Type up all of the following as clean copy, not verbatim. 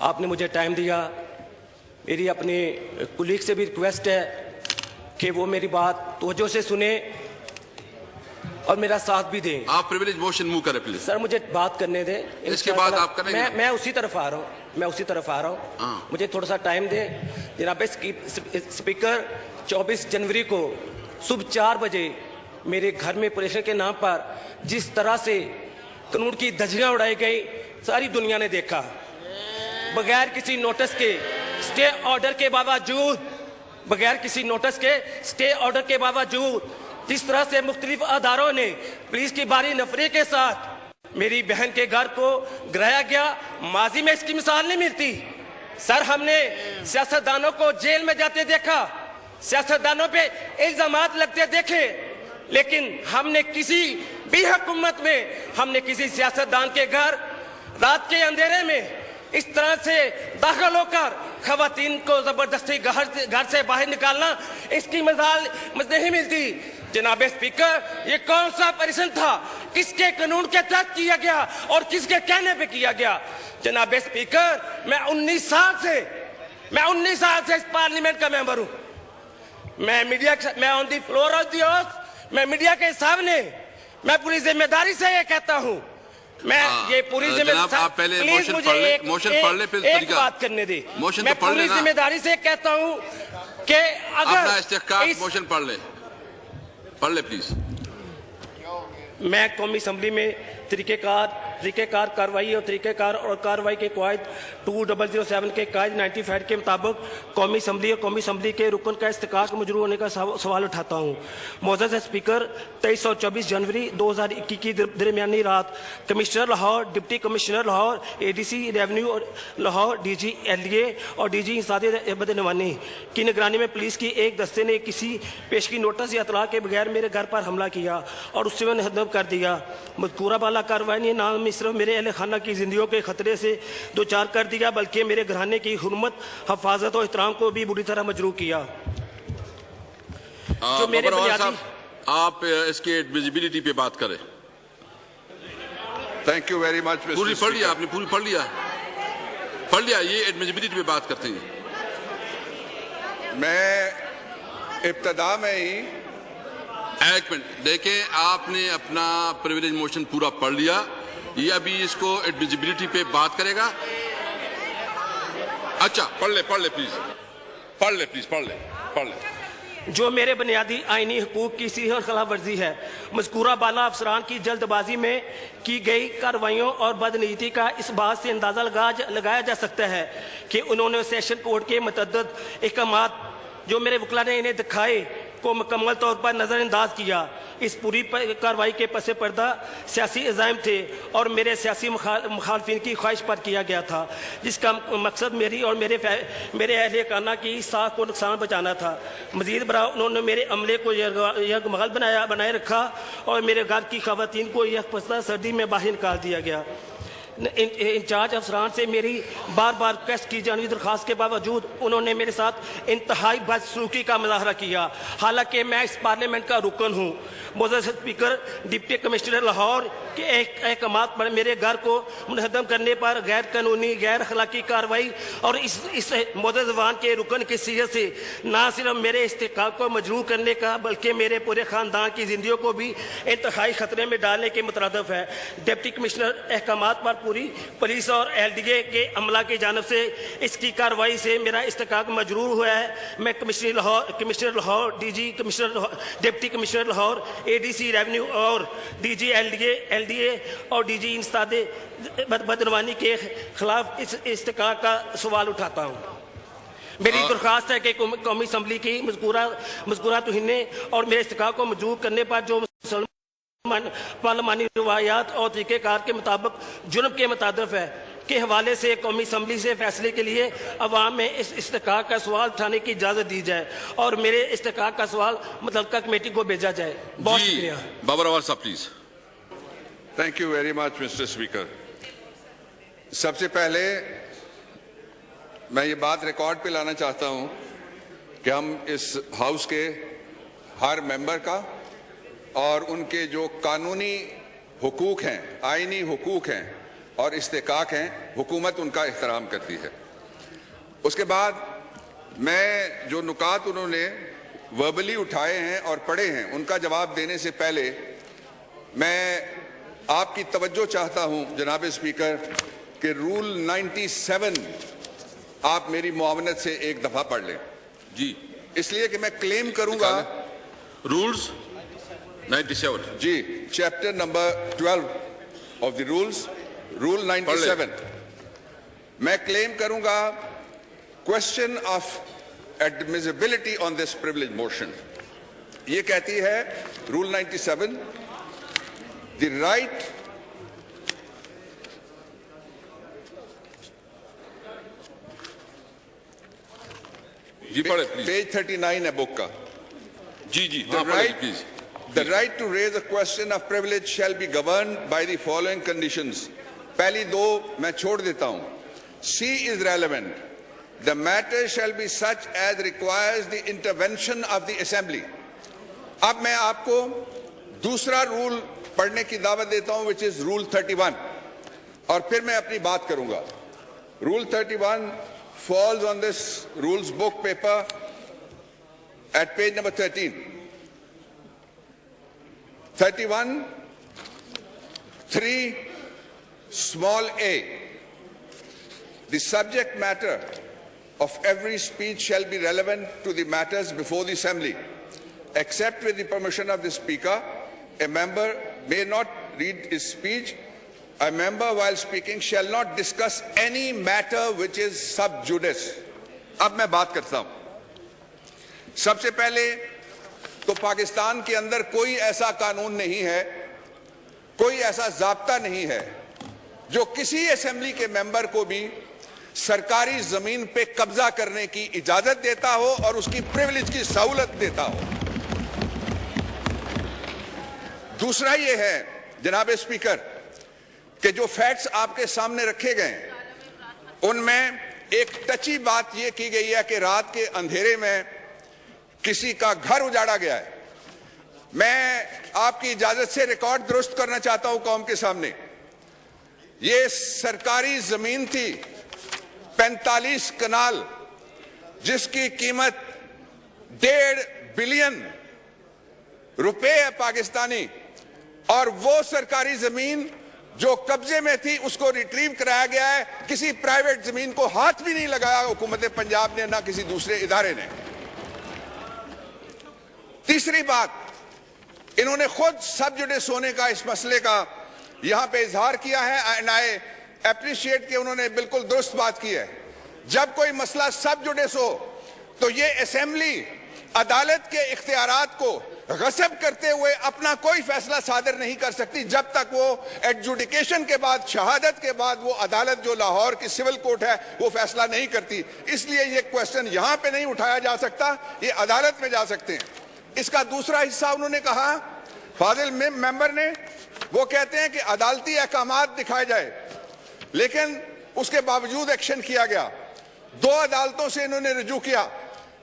आपने मुझे टाइम दिया। मेरी अपने कुलीग से भी रिक्वेस्ट है कि वो मेरी बात तवज्जो से सुने और मेरा साथ भी दें। आप प्रिविलेज मोशन मूव करें प्लीज। सर मुझे बात करने दें, इसके बाद आप करेंगे। मैं उसी तरफ आ रहा हूँ, मुझे थोड़ा सा टाइम दें। जनाब स्पीकर, 24 जनवरी को सुबह 4 बजे मेरे घर में ऑपरेशन के नाम पर जिस तरह से कानून की धज्जियां उड़ाई गई, सारी दुनिया ने देखा। बगैर किसी नोटिस के स्टे ऑर्डर के बावजूद जिस तरह से मुख्तलिफ अदारों ने पुलिस की भारी नफरी के साथ मेरी बहन के घर को गिराया गया, माजी में इसकी मिसाल नहीं मिलती। सर हमने सियासतदानों को जेल में जाते देखा, सियासतदानों पे इल्जामात लगते देखे, लेकिन हमने किसी भी हुकूमत में हमने किसी सियासतदान के घर रात के अंधेरे में इस तरह से दाखिल होकर खवातीन को जबरदस्ती घर से बाहर निकालना, इसकी मिसाल नहीं मिलती। जनाब स्पीकर, ये कौन सा ऑपरेशन था, किसके कानून के तहत किया गया और किसके कहने पे किया गया? जनाब स्पीकर, मैं 19 साल से इस पार्लियामेंट का मेंबर हूं। मैं on the floor of the house, मैं मीडिया के सामने, मैं पूरी जिम्मेदारी से ये कहता हूं, ये पूरी जिम्मेदारी। आप पहले मोशन पढ़ ले, फिर एक बात करने दे। मोशन मैं तो पढ़ पूरी लेना। जिम्मेदारी से कहता हूं कि अपना इस्तेहकाक मोशन पढ़ ले प्लीज। मैं कौमी असम्बली में तरीक़ेकार कार्रवाई और कार्रवाई के कायद 2007 के कायद 95 के मुताबिक कौमी असम्बली के रुकन का इस्तेहकाक मजरूह होने का सवाल उठाता हूँ। मौजूद स्पीकर, 2324 जनवरी 2021 की दरमियानी रात commissioner Lahore, deputy commissioner Lahore, ADC revenue Lahore, DG LDA और DG इंसादी बदनवानी की निगरानी में पुलिस की एक दस्ते ने किसी पेशगी नोटिस या इतला के बगैर मेरे घर पर हमला किया और उससे मैंने हदम कर दिया। मज़कूरा बाला कार्रवाई ने ना सिर्फ मेरे अहले खाना की जिंदगियों के खतरे से दो चार कर दिया, बल्कि मेरे घराने की हुर्मत, हफाजत और एहतराम को भी बुरी तरह मजरूह किया। जो मेरे आप इसके एडमिसिबिलिटी पे बात करें। Thank you very much. पूरी पढ़ लिया आपने? पूरी पढ़ लिया। ये एडमिसिबिलिटी पे बात करते हैं। मैं इब्तदा में ही एक मिनट देखें, आपने अपना प्रिविलेज मोशन पूरा पढ़ लिया, ये अभी इसको एडमिसिबिलिटी पे बात करेगा। अच्छा पढ़ ले प्लीज। जो मेरे बुनियादी आईनी हुकूक की सीधी और खिलाफ वर्जी है। मज़कूरा बाला अफसरान की जल्दबाजी में की गई कार्रवाइयों और बदनीति का इस बात से अंदाजा लगाया जा सकता है कि उन्होंने सेशन कोर्ट के मुतअद्दिद अहकामात जो मेरे वकील ने इन्हें दिखाए को मुकम्मल तौर पर नज़रअंदाज किया। इस पूरी कार्रवाई के पसे पर्दा सियासी इज़ाम थे और मेरे सियासी मुखालफिन की ख्वाहिश पर किया गया था, जिसका मकसद मेरी और मेरे अहले खाना की साख को नुकसान बचाना था। मज़ीद बरा उन्होंने मेरे अमले को यकमहल बनाए रखा और मेरे घर की खवातीन को यकपसदा सर्दी में बाहर निकाल दिया गया। इंचार्ज अफसरान से मेरी बार बार रिक्वेस्ट की जाने की दरख्वास्त के बावजूद उन्होंने मेरे साथ इंतहाई बदसलूकी का मुजाहरा किया, हालांकि मैं इस पार्लियामेंट का रुकन हूँ। मौजूदा स्पीकर, डिप्टी कमिश्नर लाहौर के अहकामात पर मेरे घर को मुनहदम करने पर गैर कानूनी गैर अखलाकी कार्रवाई और इस मौजूदा जवान के रुकन की सीरत से न सिर्फ मेरे इस्तेहकाक को मजरूह करने का बल्कि मेरे पूरे ख़ानदान की जिंदगियों को भी इंतहाई खतरे में डालने के मुतरदफ है। डिप्टी कमिश्नर अहकामात पर पूरी पुलिस और LDA के अमला की जानब से इसकी कार्रवाई से मेरा इस्तेहकाक मजरूह हुआ है। मैं commissioner Lahore, DG commissioner, deputy commissioner Lahore, ADC revenue और DG LDA और DG इंसादी बदनवानी के खिलाफ इस इस्तेहकाक का सवाल उठाता हूँ। मेरी दरख्वास्त है कि कौमी असम्बली की मज़कूरा तौहीने और मेरे इस्तेहकाक को मजरूह करने पर जो पार्लिमानी रवायात और तरीक़ेकार के मुताबिक जुर्म के मुताबिक है के हवाले से कौमी असम्बली से फैसले के लिए अवाम में इस इस्तेहकाक का सवाल उठाने की इजाज़त दी जाए और मेरे इस्तेहकाक का सवाल मुतल्लिका कमेटी को भेजा जाए। बहुत शुक्रिया। बाबर अवाल साहब please. Thank you very much mister speaker. सबसे पहले मैं ये बात रिकॉर्ड पे लाना चाहता हूं कि हम इस हाउस के हर मेंबर का और उनके जो कानूनी हुकूक हैं, आईनी हुकूक हैं और इस्तेकाक हैं, हुकूमत उनका एहतराम करती है। उसके बाद मैं जो नुकात उन्होंने वर्बली उठाए हैं और पढ़े हैं उनका जवाब देने से पहले मैं आपकी तवज्जो चाहता हूं जनाब स्पीकर कि रूल 97 आप मेरी मुआवनत से एक दफा पढ़ लें जी, इसलिए कि मैं क्लेम करूंगा। रूल्स 97 जी, chapter number 12 of the rules, rule 97, मैं क्लेम करूंगा question of admissibility on this privilege motion. ये कहती है रूल 97, द राइट जी पढ़े प्लीज। पेज 39 है बुक का। जी जी, The right to raise a question of privilege shall be governed by the following conditions. पहली दो मैं छोड़ देता हूं। C is relevant. The matter shall be such as requires the intervention of the assembly. अब मैं आपको दूसरा रूल पढ़ने की दावत देता हूं, which is rule 31, और फिर मैं अपनी बात करूंगा। Rule 31 falls on this rules book paper at page number 13. 31, 3, small a. The subject matter of every speech shall be relevant to the matters before the assembly. Except with the permission of the speaker, a member may not read his speech. A member while speaking shall not discuss any matter which is sub judice. अब मैं बात करता हूं। सबसे पहले तो पाकिस्तान के अंदर कोई ऐसा कानून नहीं है, कोई ऐसा ज़ाब्ता नहीं है जो किसी असेंबली के मेंबर को भी सरकारी जमीन पे कब्जा करने की इजाजत देता हो और उसकी प्रिविलेज की सहूलत देता हो। दूसरा ये है जनाब स्पीकर कि जो फैक्ट्स आपके सामने रखे गए उनमें एक टची बात यह की गई है कि रात के अंधेरे में किसी का घर उजाड़ा गया है। मैं आपकी इजाजत से रिकॉर्ड दुरुस्त करना चाहता हूं कौम के सामने। यह सरकारी जमीन थी 45 कनाल, जिसकी कीमत 1.5 बिलियन रुपए है पाकिस्तानी, और वो सरकारी जमीन जो कब्जे में थी उसको रिट्रीव कराया गया है। किसी प्राइवेट जमीन को हाथ भी नहीं लगाया हुकूमत पंजाब ने, ना किसी दूसरे इदारे ने। तीसरी बात, इन्होंने खुद सब जुडिस होने का इस मसले का यहां पे इजहार किया है एंड आई एप्रिशिएट कि उन्होंने बिल्कुल दुरुस्त बात की है। जब कोई मसला सब जुडिस हो तो ये असेंबली अदालत के इख्तियारात को गसब करते हुए अपना कोई फैसला सादर नहीं कर सकती जब तक वो एडजुडिकेशन के बाद, शहादत के बाद वो अदालत जो लाहौर की सिविल कोर्ट है वो फैसला नहीं करती। इसलिए ये क्वेश्चन यहां पे नहीं उठाया जा सकता, ये अदालत में जा सकते हैं। इसका दूसरा हिस्सा उन्होंने कहा, फाजिल मेंबर ने, वो कहते हैं कि अदालती अहकामात दिखाए जाए, लेकिन उसके बावजूद एक्शन किया गया। 2 अदालतों से इन्होंने रुजू किया,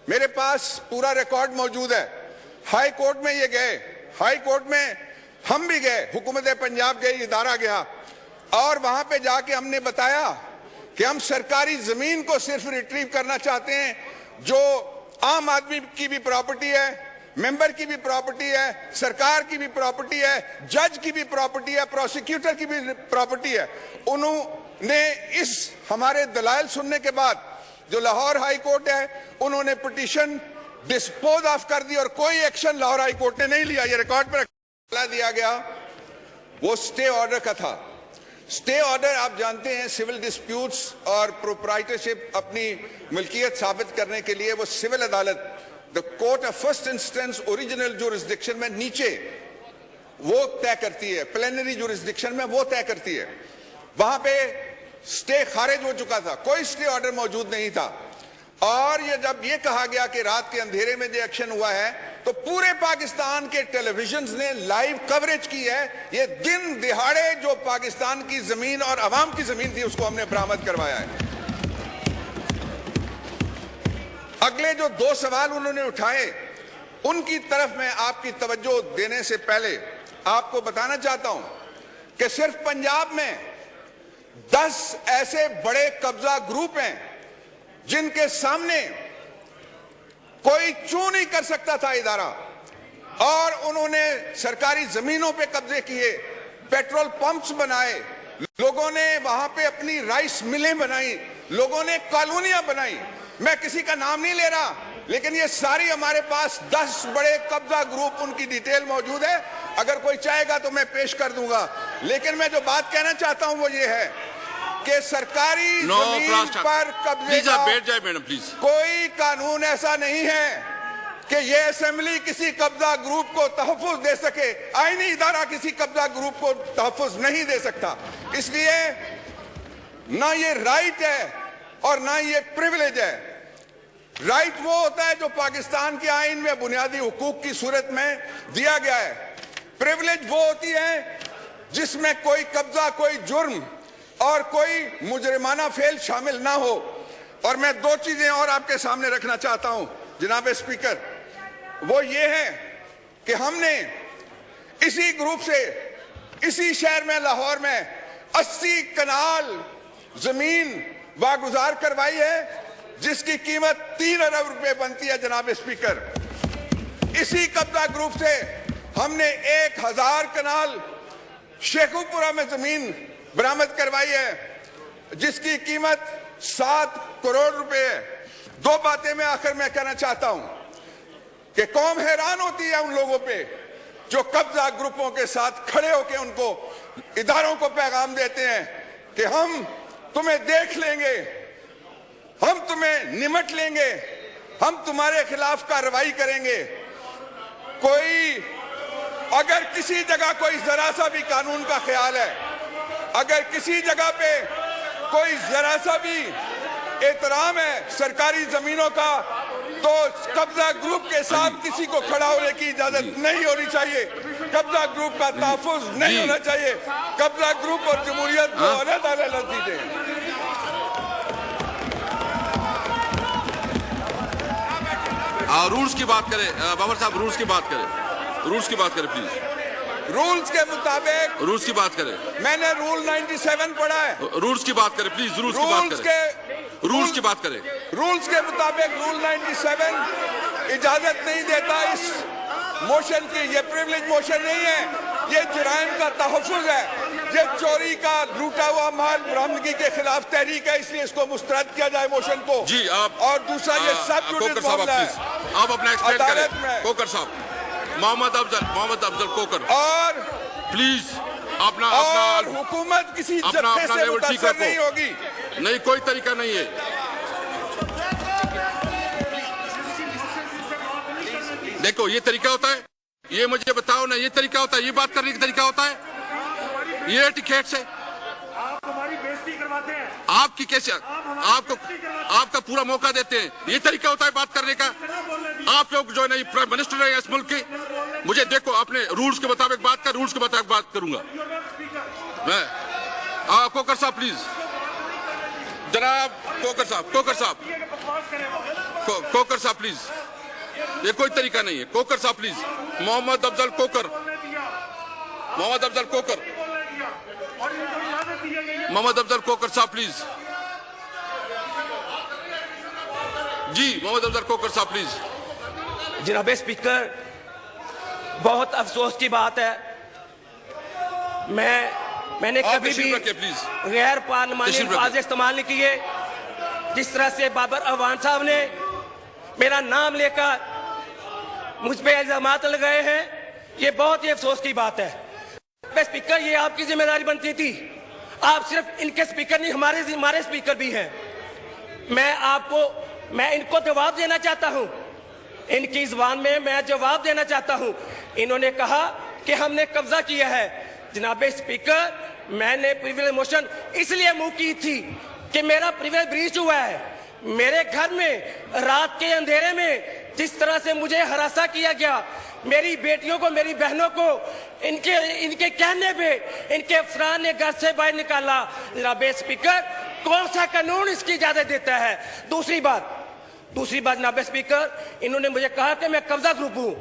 मेरे पास पूरा रिकॉर्ड मौजूद है। हाई कोर्ट में ये गए, हाई कोर्ट में हम भी गए, हुकूमत पंजाब गई, इदारा गया, और वहां पे जाके हमने बताया कि हम सरकारी जमीन को सिर्फ रिट्रीव करना चाहते हैं, जो आम आदमी की भी प्रॉपर्टी है, मेंबर की भी प्रॉपर्टी है, सरकार की भी प्रॉपर्टी है, जज की भी प्रॉपर्टी है, प्रोसिक्यूटर की भी प्रॉपर्टी है। उन्होंने इस हमारे दलाइल सुनने के बाद जो लाहौर हाई कोर्ट है उन्होंने पिटीशन डिस्पोज ऑफ कर दी और कोई एक्शन लाहौर हाई कोर्ट ने नहीं लिया। ये रिकॉर्ड पर दिया गया, वो स्टे ऑर्डर का था। स्टे ऑर्डर आप जानते हैं, सिविल डिस्प्यूट्स और प्रोप्राइटरशिप अपनी मिल्कियत साबित करने के लिए वो सिविल अदालत, the court of first instance original jurisdiction में नीचे वो तय करती है, प्लेनरी जुरिस्डिक्शन में वो तय करती है। वहां पे स्टे खारिज हो चुका था, कोई स्टे ऑर्डर मौजूद नहीं था। और ये जब ये कहा गया कि रात के अंधेरे में जो एक्शन हुआ है, तो पूरे पाकिस्तान के टेलीविजन ने लाइव कवरेज की है। ये दिन दिहाड़े जो पाकिस्तान की जमीन और अवाम की जमीन थी उसको हमने बरामद करवाया है। अगले जो 2 सवाल उन्होंने उठाए उनकी तरफ मैं आपकी तवज्जो देने से पहले आपको बताना चाहता हूं कि सिर्फ पंजाब में 10 ऐसे बड़े कब्जा ग्रुप हैं जिनके सामने कोई चू नहीं कर सकता था इदारा, और उन्होंने सरकारी जमीनों पे कब्जे किए, पेट्रोल पंप्स बनाए, लोगों ने वहां पे अपनी राइस मिलें बनाई, लोगों ने कॉलोनियां बनाई। मैं किसी का नाम नहीं ले रहा, लेकिन ये सारी हमारे पास 10 बड़े कब्जा ग्रुप, उनकी डिटेल मौजूद है। अगर कोई चाहेगा तो मैं पेश कर दूंगा। लेकिन मैं जो बात कहना चाहता हूं वो ये है कि सरकारी जमीन पर कब्जे का बैठ जाए मैडम प्लीज। कोई कानून ऐसा नहीं है कि ये असेंबली किसी कब्जा ग्रुप को तहफ़्फ़ुज़ दे सके। आईनी इदारा किसी कब्जा ग्रुप को तहफ़्फ़ुज़ नहीं दे सकता। इसलिए ना ये राइट है और ना ये प्रिविलेज है। राइट वो होता है जो पाकिस्तान के आइन में बुनियादी हुकूक की सूरत में दिया गया है। प्रिविलेज वो होती है जिसमें कोई कब्जा, कोई जुर्म और कोई मुजरिमाना फेल शामिल ना हो। और मैं 2 चीजें और आपके सामने रखना चाहता हूं जनाब स्पीकर, वो ये है कि हमने इसी ग्रुप से इसी शहर में, लाहौर में 80 कनाल जमीन वागुजार करवाई है जिसकी कीमत 3 अरब रुपए बनती है जनाब स्पीकर। इसी कब्जा ग्रुप से हमने 1000 कनाल शेखुपुरा में जमीन बरामद करवाई है जिसकी कीमत 7 करोड़ रुपए है। 2 बातें मैं आखिर में कहना चाहता हूं कि कौम हैरान होती है उन लोगों पे जो कब्जा ग्रुपों के साथ खड़े होकर उनको इदारों को पैगाम देते हैं कि हम तुम्हें देख लेंगे, हम तुम्हें निमट लेंगे, हम तुम्हारे खिलाफ कार्रवाई करेंगे। कोई अगर किसी जगह कोई जरा सा भी कानून का ख्याल है, अगर किसी जगह पे कोई जरा सा भी एहतराम है सरकारी जमीनों का, तो कब्जा ग्रुप के साथ किसी को खड़ा होने की इजाजत नहीं होनी चाहिए। कब्जा ग्रुप का तहफ़्फ़ुज़ नहीं होना चाहिए। कब्जा ग्रुप और जमहूरियत को अलग-अलग चीजें। रूल्स की बात करें बाबर साहब, रूल्स की बात करें प्लीज। रूल्स के मुताबिक रूल्स की बात करें। मैंने रूल 97 पढ़ा है। रूल्स की बात करें प्लीज, रूल्स की बात करें। रूल्स के मुताबिक रूल 97 इजाजत नहीं देता इस मोशन की। ये प्रिविलेज मोशन नहीं है, ये जुराइम का तहफ़्फ़ुज़ है। ये चोरी का लूटा हुआ माल बरामदगी के खिलाफ तहरीक है, इसलिए इसको मुस्तरद किया जाए मोशन को। जी आप, और दूसरा ये सब जुडिस मामला है। आप अपना एक्सप्लेन करें कोकर साहब। मोहम्मद अफजल कोकर, और प्लीज अपना और हुकूमत किसी जत्थे से मुतासर नहीं होगी। नहीं, कोई तरीका नहीं है। देखो ये तरीका होता है, ये मुझे बताओ ना, ये तरीका होता है, ये बात करने का तरीका होता है, ये टिकट से आप हमारी बेइज्जती करवाते हैं। आपकी कैसे, आपका पूरा मौका देते हैं, ये तरीका होता है बात करने का। आप लोग जो नहीं प्राइम मिनिस्टर है इस मुल्क के, मुझे देखो अपने रूल्स के मुताबिक बात कर, रूल्स के मुताबिक बात करूंगा मैं। कोकर साहब प्लीज, जनाब कोकर साहब प्लीज, ये कोई तरीका नहीं है। कोकर साहब प्लीज, मोहम्मद अफजल कोकर साहब प्लीज। जी मोहम्मद अफजल कोकर साहब प्लीज। जनाब स्पीकर, बहुत अफसोस की बात है, मैंने कभी भी गैर पार्लिमानी अल्फाज इस्तेमाल नहीं किए। जिस तरह से बाबर अवान साहब ने मेरा नाम लेकर मुझ पे इल्जामात लगाए हैं, ये बहुत ही अफसोस की बात है। स्पीकर, ये आपकी जिम्मेदारी बनती थी। आप सिर्फ इनके स्पीकर नहीं, हमारे स्पीकर भी हैं। मैं इनको जवाब देना चाहता हूं, इनकी जुबान में मैं जवाब देना चाहता हूं। इन्होंने कहा कि हमने कब्जा किया है। जनाब स्पीकर, मैंने प्रिविलेज मोशन इसलिए मूव की थी कि मेरा प्रिविलेज ब्रीच हुआ है। मेरे घर में रात के अंधेरे में जिस तरह से मुझे हरासा किया गया, मेरी बेटियों को, मेरी बहनों को इनके कहने पे इनके अफसरान ने घर से बाहर निकाला। जनाब स्पीकर, कौन सा कानून इसकी इजाजत देता है? दूसरी बात जनाब स्पीकर, इन्होंने मुझे कहा कि मैं कब्जा ग्रुप हूं।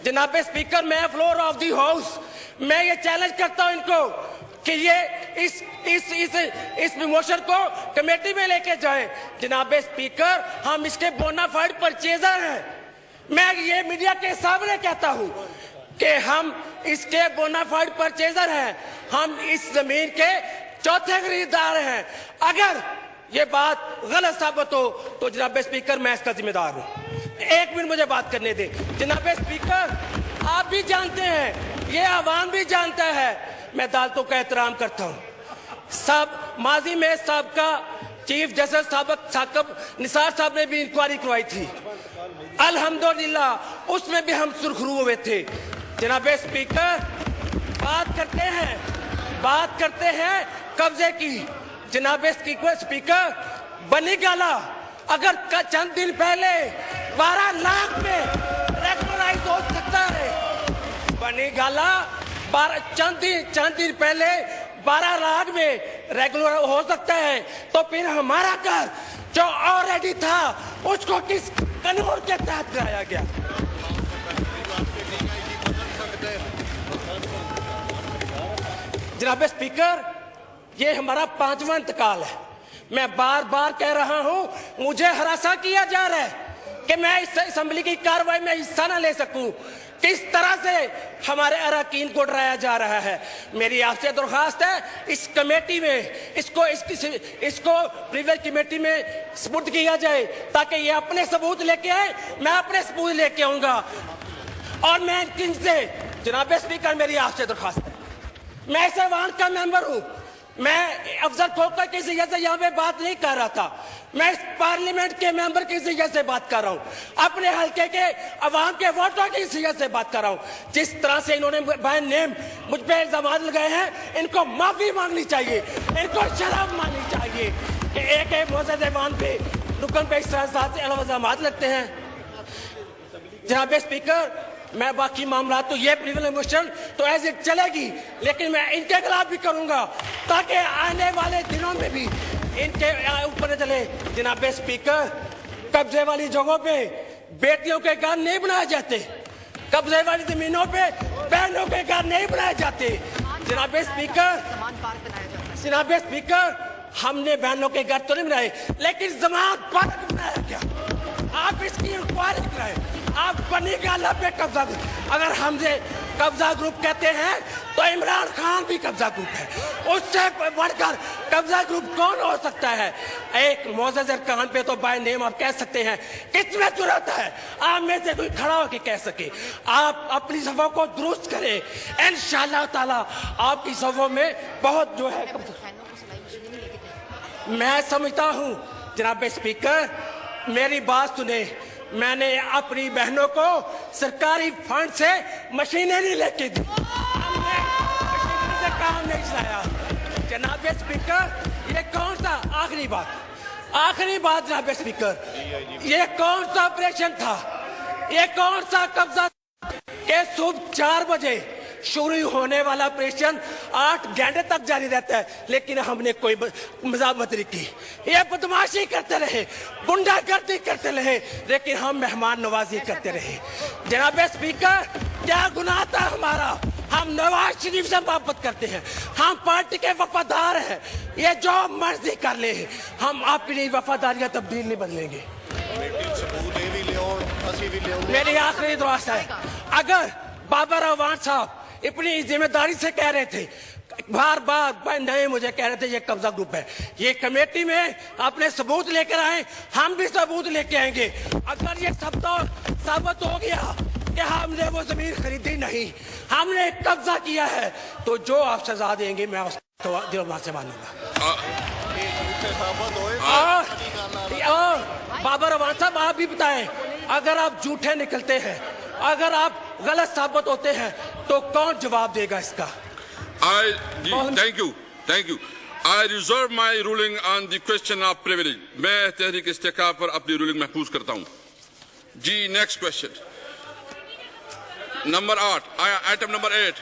जनाब स्पीकर, मैं फ्लोर ऑफ दी हाउस, मैं ये चैलेंज करता हूं इनको कि ये इस मोशन को कमेटी में लेके जाए। जनाब स्पीकर, हम इसके बोनाफाइड परचेजर हैं। मैं ये मीडिया के सामने कहता हूं कि हम इसके बोनाफाइड परचेजर हैं, हम इस जमीन के चौथे खरीदार हैं। अगर ये बात गलत साबित हो तो जनाब स्पीकर मैं इसका जिम्मेदार हूं। एक मिनट मुझे बात करने दे। जनाब स्पीकर, आप भी जानते हैं, ये आवाम भी जानता है, मैं अदालतों का एहतराम करता हूं। सब माजी में सबका चीफ जस्टिस साकब निसार साहब ने भी इंक्वायरी करवाई थी, अल्हम्दुलिल्लाह उसमें भी हम सुरखरू हुए थे। जनाब स्पीकर, बात करते हैं कब्जे की। जनाब स्पीकर, बनी गाला अगर चंद दिन पहले 12 लाख में रेगुलराइज हो सकता है, बनी गाला चंद दिन पहले 12 लाख में रेगुलर हो सकता है, तो फिर हमारा घर जो ऑलरेडी था उसको किस कानून के तहत कराया गया? जनाब स्पीकर, ये हमारा 5वां इंतकाल है। मैं बार बार कह रहा हूं, मुझे हरासा किया जा रहा है कि मैं इस असेंबली की कार्रवाई में हिस्सा न ले सकूं। किस तरह से हमारे अरकान को डराया जा रहा है। मेरी आपसे दरख्वास्त है, इस कमेटी में इसको प्रीवियस कमेटी में सपुर्द किया जाए ताकि ये अपने सबूत लेके आए, मैं अपने सबूत लेके आऊंगा। और मैं किनसे, जनाब स्पीकर, मेरी आपसे दरख्वास्त है, मैं इस ऐवान का मेंबर हूं, मैं अफजल खोखर की हैसियत से यहाँ पे बात नहीं कर रहा था, मैं इस पार्लियामेंट के मेंबर की हैसियत से बात कर रहा हूँ, अपने हल्के के अवाम के वोटरों की हैसियत से बात कर रहा हूँ। जिस तरह से इन्होंने बाय नेम मुझ पे इल्जाम लगाए हैं, इनको माफी मांगनी चाहिए, इनको शर्म मांगनी चाहिए कि एक मोअज़्ज़ज़ ऐवान पे रुकन पे इस तरह से इल्जाम लगते हैं। जनाब स्पीकर, मैं बाकी मामला तो ये प्रिविलेज मोशन तो एज इट चलेगी, लेकिन मैं इनके खिलाफ भी करूंगा ताकि आने वाले दिनों में भी इनके ऊपर चले। जनाब स्पीकर, कब्जे वाली जगहों पे बेटियों के घर नहीं बनाए जाते, कब्जे वाली जमीनों पे बहनों के घर नहीं बनाए जाते। जनाब स्पीकर, हमने बहनों के घर तो नहीं बनाए, लेकिन जमानत पार्क बनाया गया। आप इसकी इंक्वायरी कराएं, आप बनी गाला पे कब्जा, अगर हमसे कब्जा ग्रुप कहते हैं तो इमरान खान भी कब्जा ग्रुप है, उससे बढ़कर कब्जा ग्रुप कौन हो सकता है? एक मोअज़्ज़ज़ अरकान पे तो बाय नेम आप कह सकते हैं, किसमें जरूरत है आप में से कोई खड़ा होकर कह सके? आप अपनी सफों को दुरुस्त करें, इंशाअल्लाह ताला आपकी सफों में बहुत जो है। मैं समझता हूं जनाब स्पीकर, मेरी बात सुने, मैंने अपनी बहनों को सरकारी फंड से मशीनें नहीं लेके दी, हमने मशीनरी से काम नहीं चलाया। जनाब स्पीकर, ये कौन सा आखिरी बात जनाब स्पीकर, ये कौन सा ऑपरेशन था? ये कौन सा कब्जा के सुबह 4 बजे शुरू होने वाला ऑपरेशन 8 घंटे तक जारी रहता है, लेकिन हमने कोई मजामत नहीं की। ये बदमाशी करते रहे, गुंडागर्दी करते रहे, लेकिन हम मेहमान नवाजी करते रहे। जनाब स्पीकर, क्या गुनाह था हमारा? हम नवाज शरीफ से मोहब्बत करते हैं, हम पार्टी के वफादार हैं, ये जो मर्जी कर ले, हम अपनी वफादारियां तब्दील नहीं बदलेंगे। मेरी आखिरी दुआ है, अगर बाबर अवान साहब अपनी जिम्मेदारी से कह रहे थे, बार बार नहीं मुझे कह रहे थे ये कब्जा ग्रुप है, ये कमेटी में अपने सबूत लेकर आए, हम भी सबूत लेके आएंगे। अगर ये सब तो साबित हो गया कि हमने वो जमीन खरीदी नहीं, हमने कब्जा किया है, तो जो आप सजा देंगे मैं उसको दिल से मानूंगा। और बाबर अवान साहब, आप भी बताएं, अगर आप झूठे निकलते हैं, अगर आप गलत साबित होते हैं, तो कौन जवाब देगा इसका? Thank you. I reserve my ruling on the question of privilege. मैं तहरीक इस्तेकाफ पर अपनी रूलिंग महफूज करता हूँ। जी, next question number 8, item number 8।